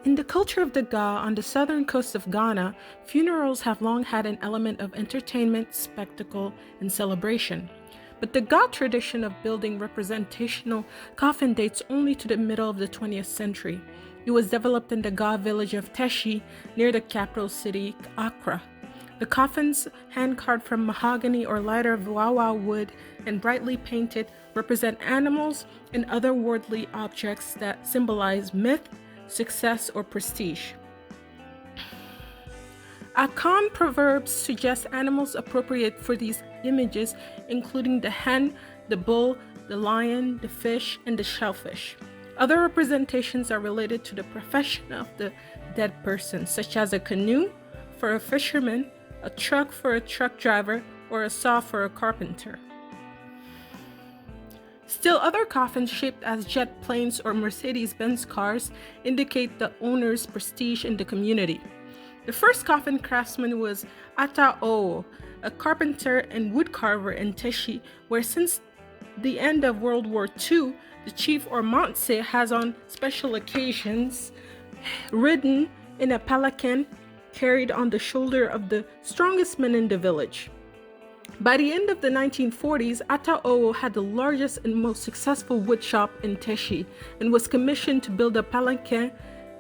In the culture of the Ga on the southern coast of Ghana, funerals have long had an element of entertainment, spectacle, and celebration. But the Ga tradition of building representational coffin dates only to the middle of the 20th century. It was developed in the Ga village of Teshi near the capital city, Accra. The coffins, hand-carved from mahogany or lighter wawa wood and brightly painted, represent animals and other worldly objects that symbolize myth, success, or prestige. Akan proverbs suggest animals appropriate for these images, including the hen, the bull, the lion, the fish, and the shellfish. Other representations are related to the profession of the dead person, such as a canoe for a fisherman, a truck for a truck driver, or a saw for a carpenter. Still, other coffins shaped as jet planes or Mercedes-Benz cars indicate the owner's prestige in the community. The first coffin craftsman was Atao, a carpenter and woodcarver in Teshi, where since the end of World War II, the chief or Mensah has on special occasions ridden in a palanquin carried on the shoulder of the strongest men in the village. By the end of the 1940s, Atao had the largest and most successful woodshop in Teshi and was commissioned to build a palanquin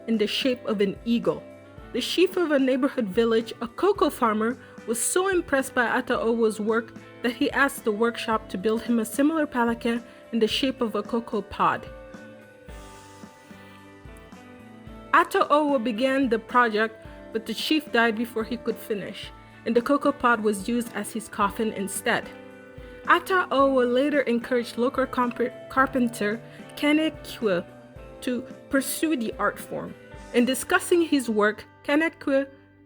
in the shape of an eagle. The chief of a neighborhood village, a cocoa farmer, was so impressed by Atao's work that he asked the workshop to build him a similar palanquin in the shape of a cocoa pod. Atao began the project, but the chief died before he could finish, and the cocoa pod was used as his coffin instead. Atao later encouraged local carpenter Kane Kwei to pursue the art form. In discussing his work, Kane Kwei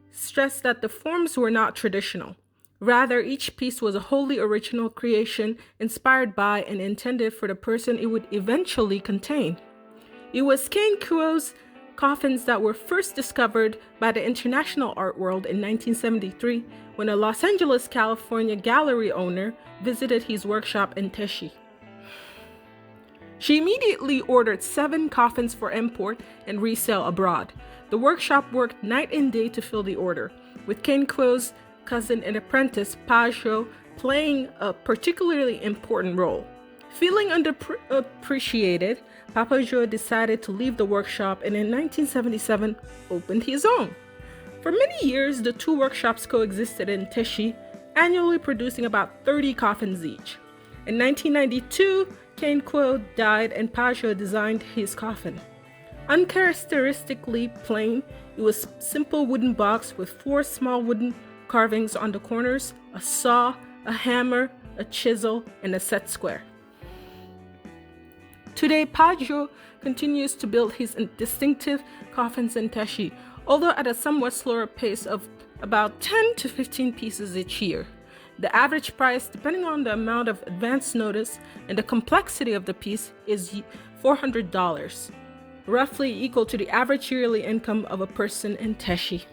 stressed that the forms were not traditional. Rather, each piece was a wholly original creation inspired by and intended for the person it would eventually contain. It was Kane Kwei's coffins that were first discovered by the international art world in 1973 when a Los Angeles, California gallery owner visited his workshop in Teshi. She immediately ordered 7 coffins for import and resale abroad. The workshop worked night and day to fill the order, with Kane Kwei's cousin and apprentice Paa Joe playing a particularly important role. Feeling underappreciated, Paa Joe decided to leave the workshop and in 1977 opened his own. For many years, the two workshops coexisted in Teshi, annually producing about 30 coffins each. In 1992, Kane Kwei died and Paa Joe designed his coffin. Uncharacteristically plain, it was a simple wooden box with 4 small wooden carvings on the corners, a saw, a hammer, a chisel, and a set square. Today, Paa Joe continues to build his distinctive coffins in Teshi, although at a somewhat slower pace of about 10 to 15 pieces each year. The average price, depending on the amount of advance notice and the complexity of the piece, is $400, roughly equal to the average yearly income of a person in Teshi.